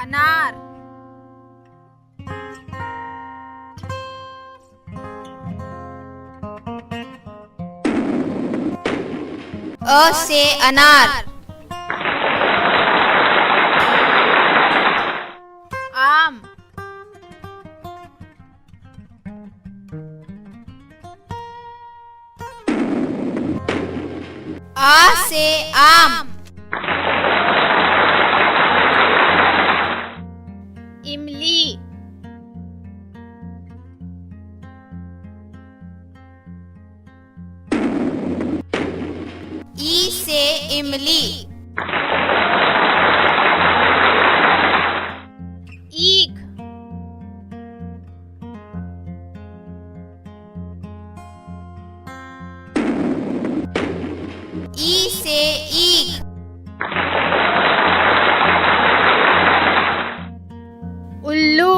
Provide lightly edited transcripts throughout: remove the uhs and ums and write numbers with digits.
अनार। अ से अनार। आम। आ से आम। इमली। ई से इमली। ईख। ई से ईख। उल्लू।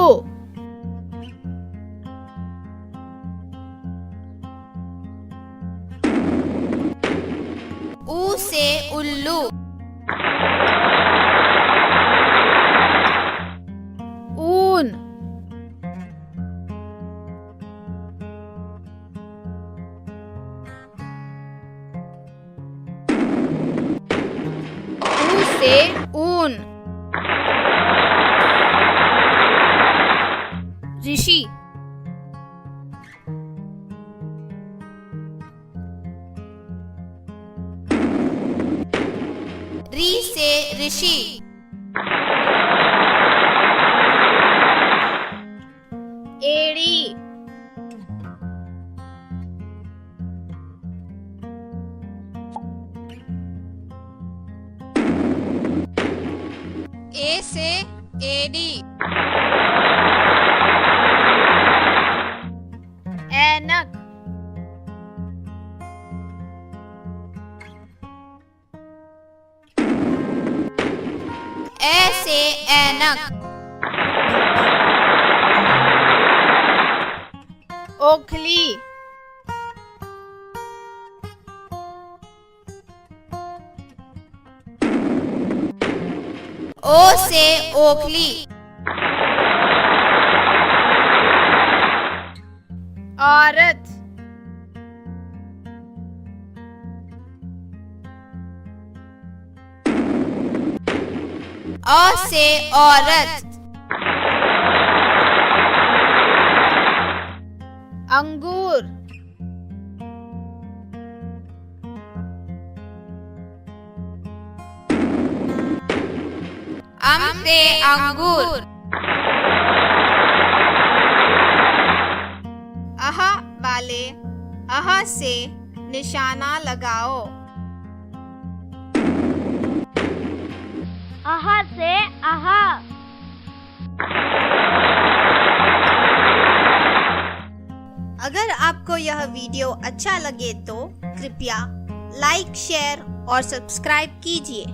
ऊ से उल्लू। ऊन। ऊ से ऊन। ऋषि। री से ऋषि। एड़ी। ए से एडी। ऐनक। ए से ऐनक। ओखली। ओ से ओखली। औरत। अ से औरत। अंगूर। अम से अंगूर। अह वाले अह से निशाना लगाओ। अह से अह। अगर आपको यह वीडियो अच्छा लगे तो कृपया लाइक, शेयर और सब्सक्राइब कीजिए।